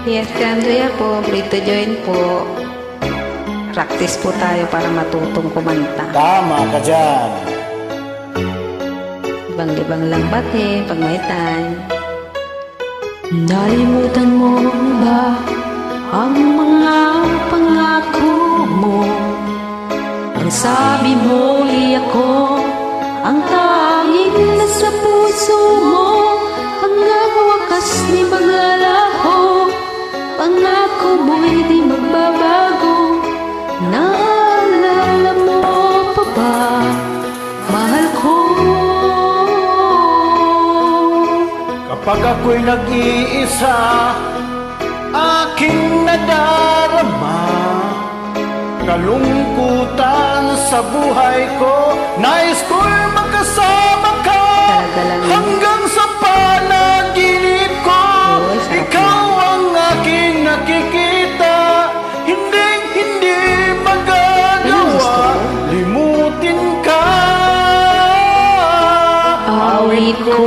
Yes, Andrea po. Free to join po. Practice po tayo para matutong kumanta. Tama ka dyan. Libang-libang lang bate pag may time. Nalimutan mo ba ang mga pangako mo? Ang sabi mo ako ang tanging nasa puso mo. Hanggang wakas di maglalaho, pangako mo'y di magbabago. Naalala mo pa ba, mahal ko? Kapag ako'y nag-iisa, aking nadarama kalungkutan sa buhay ko. Nais ko'y magkasama ka hanggang sa panaginip ko. Ikaw ang aking nakikita, hindi magagawa limutin ka. Awit ko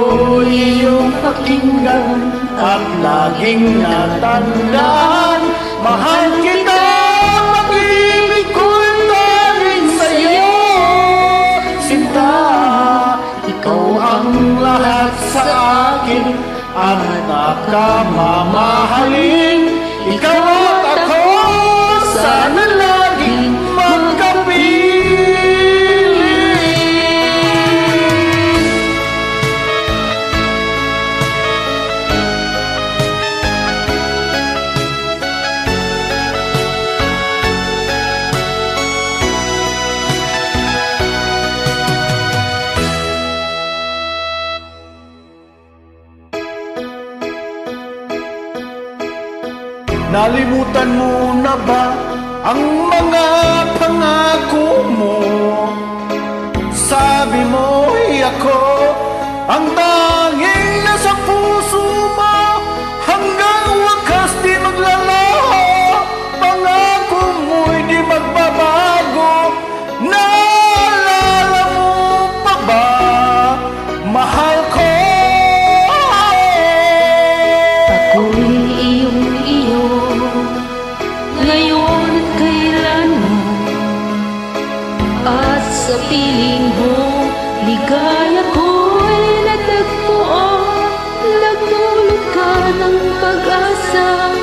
iyong pakinggan at laging natandaan, mahal kita, pag-ibig ko'y tanging sa'yo. Sinta, ikaw ang lahat sa akin at nakamamahalin. Ikaw at ako, sana laging nalimutan mo na ba ang mga pangako mo? Sabi mo ako ang tanging nasa puso mo. Hanggang wakas di maglalaho, pangako mo'y di magbabago. Naalala mo pa ba, mahal ko? Ako'y iyong-iyo ngayon at kailanman, at sa piling mo ligaya ko'y natagpuan. Nagdulot ka ng pag-asa,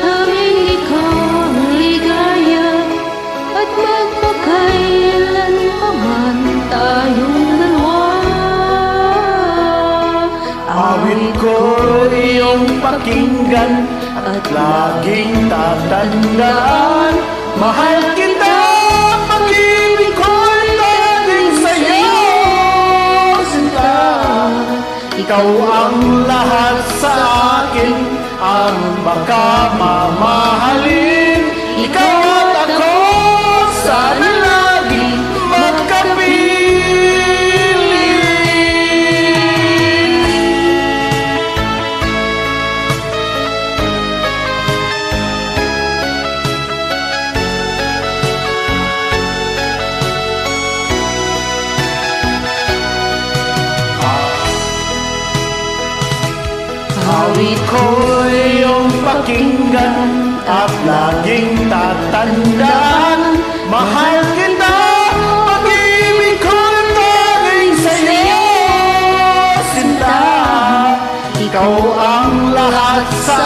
aming ikaw ang ligaya, at magpakailan pa man tayong dalawa. Awit ko iyong pakinggan at laging tatandaan, mahal kita, pag-ibig ko'y tanging sa'yo. Sinta, ikaw ang lahat sa akin, ang baka mamahalin. Ikaw at ako, sana laging magkapiling. Awit ko iyong pakinggan at laging tatandaan, mahal kita, pag-ibig ko'y tanging sa'yo. Sinta, ikaw ang lahat sa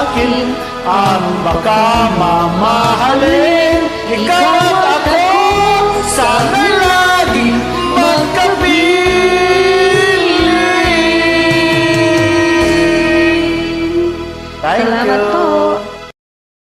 akin, ang baka mamahalin. Ikaw